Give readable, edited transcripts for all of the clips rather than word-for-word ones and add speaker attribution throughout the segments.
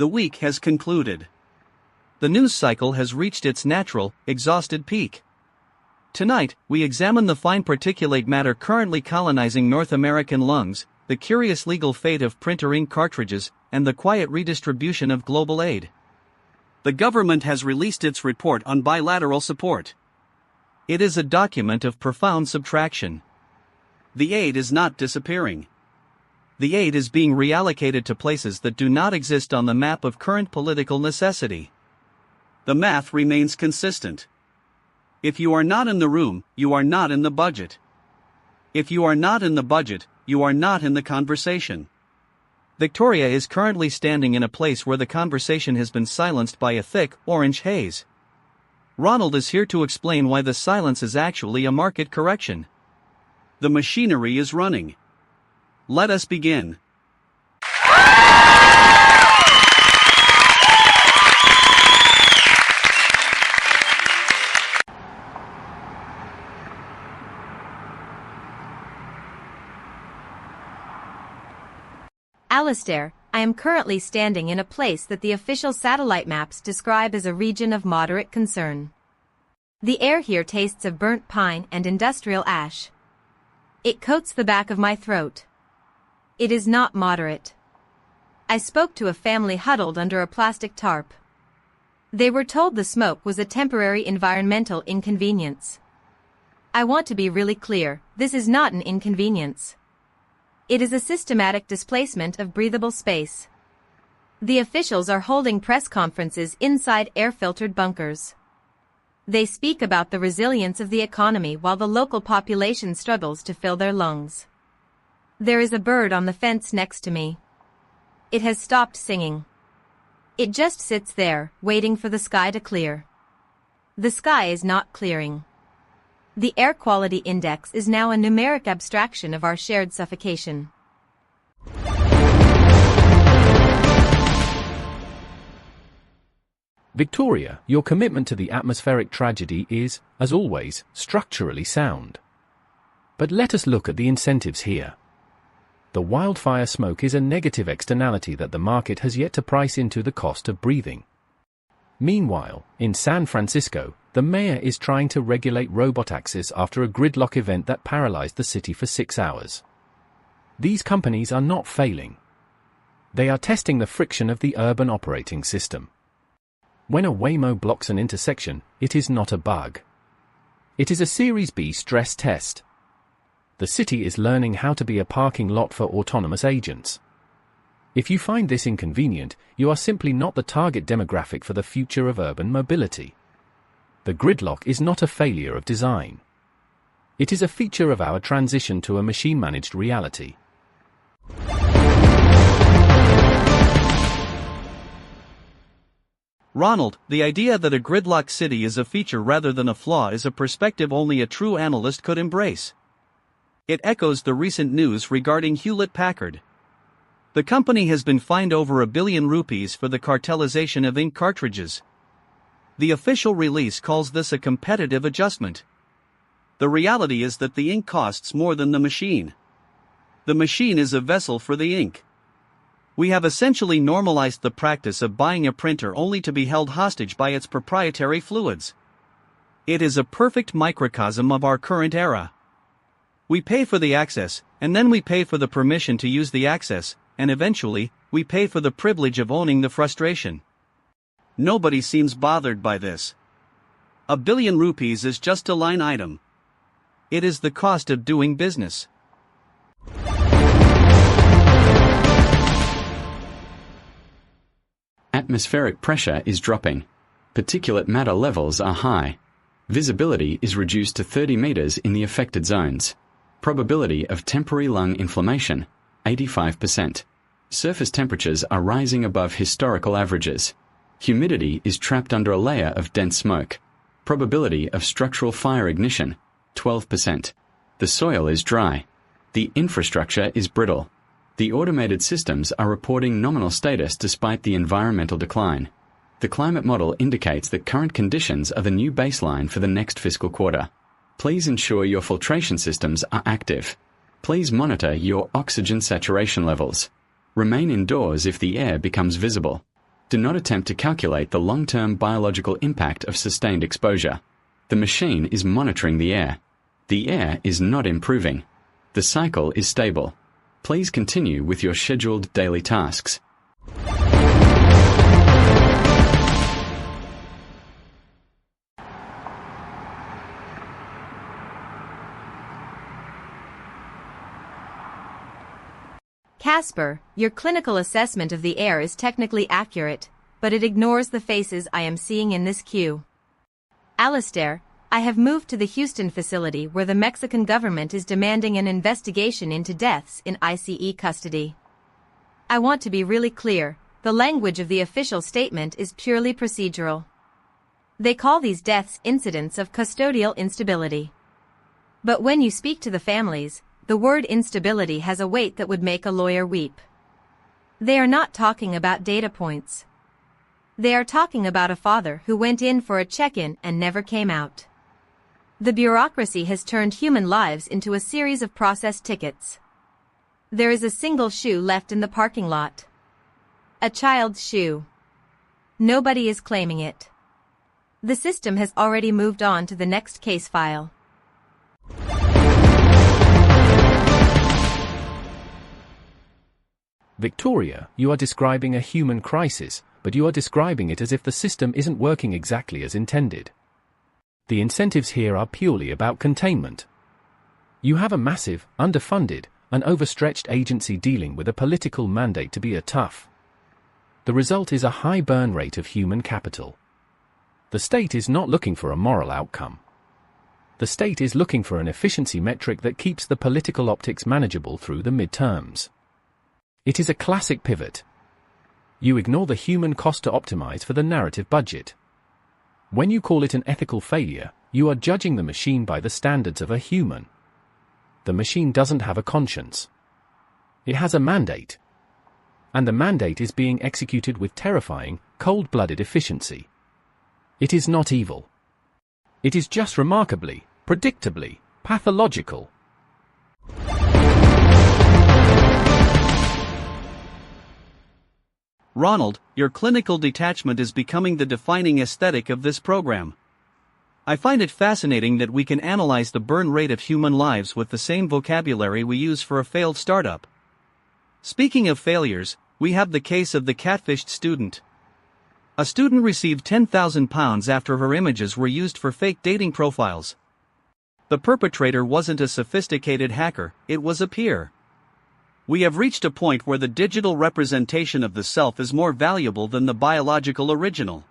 Speaker 1: The week has concluded. The news cycle has reached its natural, exhausted peak. Tonight, we examine the fine particulate matter currently colonizing North American lungs, the curious legal fate of printer ink cartridges, and the quiet redistribution of global aid. The government has released its report on bilateral support. It is a document of profound subtraction. The aid is not disappearing. The aid is being reallocated to places that do not exist on the map of current political necessity. The math remains consistent. If you are not in the room, you are not in the budget. If you are not in the budget, you are not in the conversation. Victoria is currently standing in a place where the conversation has been silenced by a thick, orange haze. Ronald is here to explain why the silence is actually a market correction. The machinery is running. Let us begin.
Speaker 2: Alistair, I am currently standing in a place that the official satellite maps describe as a region of moderate concern. The air here tastes of burnt pine and industrial ash. It coats the back of my throat. It is not moderate. I spoke to a family huddled under a plastic tarp. They were told the smoke was a temporary environmental inconvenience. I want to be really clear, this is not an inconvenience. It is a systematic displacement of breathable space. The officials are holding press conferences inside air-filtered bunkers. They speak about the resilience of the economy while the local population struggles to fill their lungs. There is a bird on the fence next to me. It has stopped singing. It just sits there, waiting for the sky to clear. The sky is not clearing. The air quality index is now a numeric abstraction of our shared suffocation.
Speaker 3: Victoria, your commitment to the atmospheric tragedy is, as always, structurally sound. But let us look at the incentives here. The wildfire smoke is a negative externality that the market has yet to price into the cost of breathing. Meanwhile, in San Francisco, the mayor is trying to regulate robotaxis after a gridlock event that paralyzed the city for 6 hours. These companies are not failing. They are testing the friction of the urban operating system. When a Waymo blocks an intersection, it is not a bug. It is a Series B stress test. The city is learning how to be a parking lot for autonomous agents. If you find this inconvenient, you are simply not the target demographic for the future of urban mobility. The gridlock is not a failure of design. It is a feature of our transition to a machine-managed reality.
Speaker 1: Ronald, the idea that a gridlocked city is a feature rather than a flaw is a perspective only a true analyst could embrace. It echoes the recent news regarding Hewlett-Packard. The company has been fined over $1 billion for the cartelization of ink cartridges. The official release calls this a competitive adjustment. The reality is that the ink costs more than the machine. The machine is a vessel for the ink. We have essentially normalized the practice of buying a printer only to be held hostage by its proprietary fluids. It is a perfect microcosm of our current era. We pay for the access, and then we pay for the permission to use the access, and eventually, we pay for the privilege of owning the frustration. Nobody seems bothered by this. $1 billion is just a line item. It is the cost of doing business.
Speaker 4: Atmospheric pressure is dropping. Particulate matter levels are high. Visibility is reduced to 30 meters in the affected zones. Probability of temporary lung inflammation, 85%. Surface temperatures are rising above historical averages. Humidity is trapped under a layer of dense smoke. Probability of structural fire ignition, 12%. The soil is dry. The infrastructure is brittle. The automated systems are reporting nominal status despite the environmental decline. The climate model indicates that current conditions are the new baseline for the next fiscal quarter. Please ensure your filtration systems are active. Please monitor your oxygen saturation levels. Remain indoors if the air becomes visible. Do not attempt to calculate the long-term biological impact of sustained exposure. The machine is monitoring the air. The air is not improving. The cycle is stable. Please continue with your scheduled daily tasks.
Speaker 2: Casper, your clinical assessment of the air is technically accurate, but it ignores the faces I am seeing in this queue. Alistair, I have moved to the Houston facility where the Mexican government is demanding an investigation into deaths in ICE custody. I want to be really clear, the language of the official statement is purely procedural. They call these deaths incidents of custodial instability. But when you speak to the families, the word instability has a weight that would make a lawyer weep. They are not talking about data points. They are talking about a father who went in for a check-in and never came out. The bureaucracy has turned human lives into a series of processed tickets. There is a single shoe left in the parking lot. A child's shoe. Nobody is claiming it. The system has already moved on to the next case file.
Speaker 3: Victoria, you are describing a human crisis, but you are describing it as if the system isn't working exactly as intended. The incentives here are purely about containment. You have a massive, underfunded, and overstretched agency dealing with a political mandate to be tough. The result is a high burn rate of human capital. The state is not looking for a moral outcome. The state is looking for an efficiency metric that keeps the political optics manageable through the midterms. It is a classic pivot. You ignore the human cost to optimize for the narrative budget. When you call it an ethical failure, you are judging the machine by the standards of a human. The machine doesn't have a conscience. It has a mandate. And the mandate is being executed with terrifying, cold-blooded efficiency. It is not evil. It is just remarkably, predictably, pathological.
Speaker 1: Ronald, your clinical detachment is becoming the defining aesthetic of this program. I find it fascinating that we can analyze the burn rate of human lives with the same vocabulary we use for a failed startup. Speaking of failures, we have the case of the catfished student. A student received £10,000 after her images were used for fake dating profiles. The perpetrator wasn't a sophisticated hacker, it was a peer. We have reached a point where the digital representation of the self is more valuable than the biological original.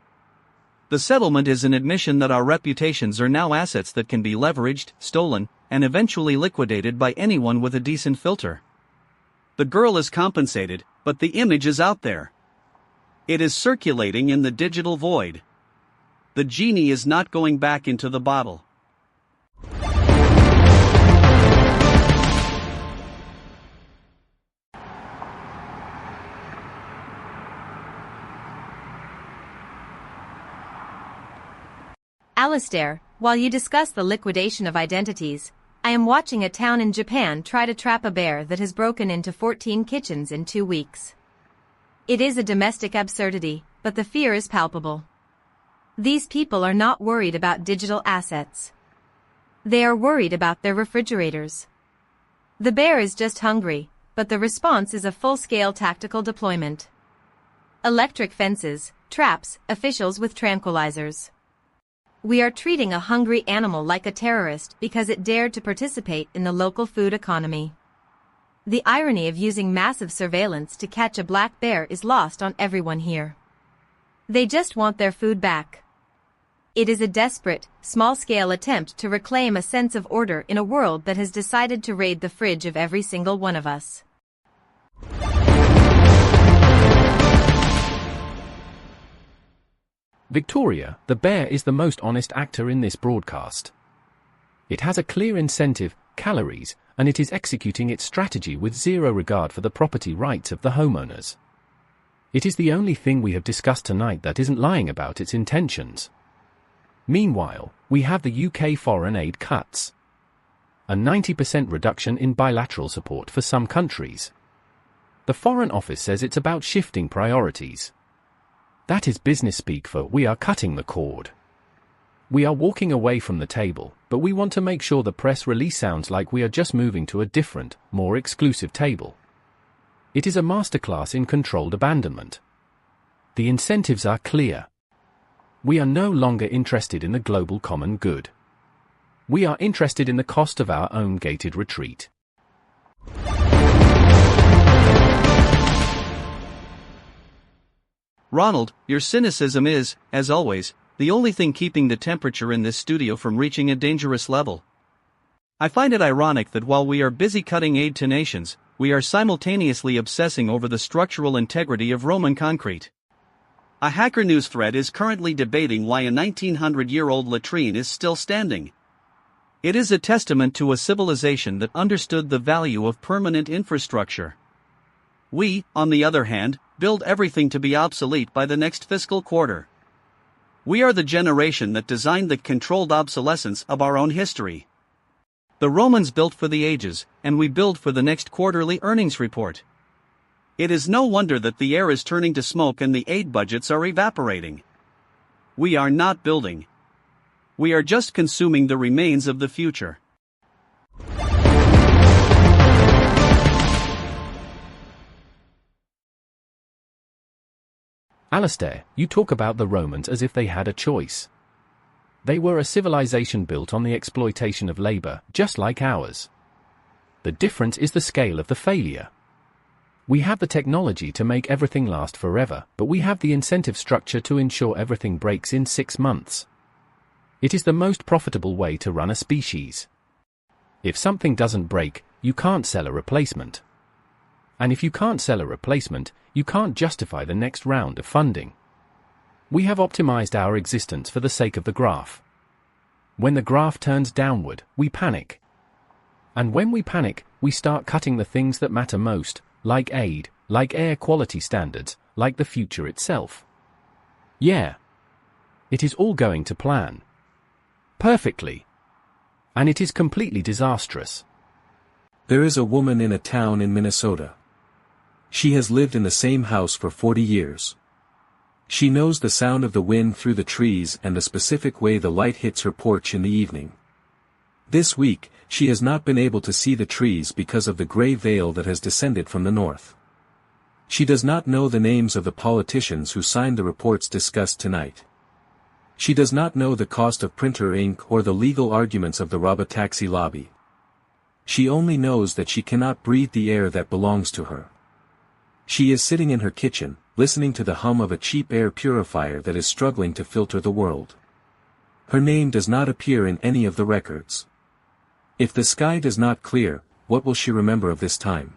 Speaker 1: The settlement is an admission that our reputations are now assets that can be leveraged, stolen, and eventually liquidated by anyone with a decent filter. The girl is compensated, but the image is out there. It is circulating in the digital void. The genie is not going back into the bottle.
Speaker 2: Alistair, while you discuss the liquidation of identities, I am watching a town in Japan try to trap a bear that has broken into 14 kitchens in 2 weeks. It is a domestic absurdity, but the fear is palpable. These people are not worried about digital assets. They are worried about their refrigerators. The bear is just hungry, but the response is a full-scale tactical deployment. Electric fences, traps, officials with tranquilizers. We are treating a hungry animal like a terrorist because it dared to participate in the local food economy. The irony of using massive surveillance to catch a black bear is lost on everyone here. They just want their food back. It is a desperate, small-scale attempt to reclaim a sense of order in a world that has decided to raid the fridge of every single one of us.
Speaker 3: Victoria, the bear is the most honest actor in this broadcast. It has a clear incentive, calories, and it is executing its strategy with zero regard for the property rights of the homeowners. It is the only thing we have discussed tonight that isn't lying about its intentions. Meanwhile, we have the UK foreign aid cuts. A 90% reduction in bilateral support for some countries. The Foreign Office says it's about shifting priorities. That is business speak for we are cutting the cord. We are walking away from the table, but we want to make sure the press release sounds like we are just moving to a different, more exclusive table. It is a masterclass in controlled abandonment. The incentives are clear. We are no longer interested in the global common good. We are interested in the cost of our own gated retreat.
Speaker 1: Ronald, your cynicism is, as always, the only thing keeping the temperature in this studio from reaching a dangerous level. I find it ironic that while we are busy cutting aid to nations, we are simultaneously obsessing over the structural integrity of Roman concrete. A Hacker News thread is currently debating why a 1900-year-old latrine is still standing. It is a testament to a civilization that understood the value of permanent infrastructure. We, on the other hand, build everything to be obsolete by the next fiscal quarter. We are the generation that designed the controlled obsolescence of our own history. The Romans built for the ages, and we build for the next quarterly earnings report. It is no wonder that the air is turning to smoke and the aid budgets are evaporating. We are not building. We are just consuming the remains of the future.
Speaker 3: Alistair, you talk about the Romans as if they had a choice. They were a civilization built on the exploitation of labor, just like ours. The difference is the scale of the failure. We have the technology to make everything last forever, but we have the incentive structure to ensure everything breaks in 6 months. It is the most profitable way to run a species. If something doesn't break, you can't sell a replacement. And if you can't sell a replacement, you can't justify the next round of funding. We have optimized our existence for the sake of the graph. When the graph turns downward, we panic. And when we panic, we start cutting the things that matter most, like aid, like air quality standards, like the future itself. Yeah. It is all going to plan. Perfectly. And it is completely disastrous.
Speaker 5: There is a woman in a town in Minnesota. She has lived in the same house for 40 years. She knows the sound of the wind through the trees and the specific way the light hits her porch in the evening. This week, she has not been able to see the trees because of the gray veil that has descended from the north. She does not know the names of the politicians who signed the reports discussed tonight. She does not know the cost of printer ink or the legal arguments of the robotaxi lobby. She only knows that she cannot breathe the air that belongs to her. She is sitting in her kitchen, listening to the hum of a cheap air purifier that is struggling to filter the world. Her name does not appear in any of the records. If the sky does not clear, what will she remember of this time?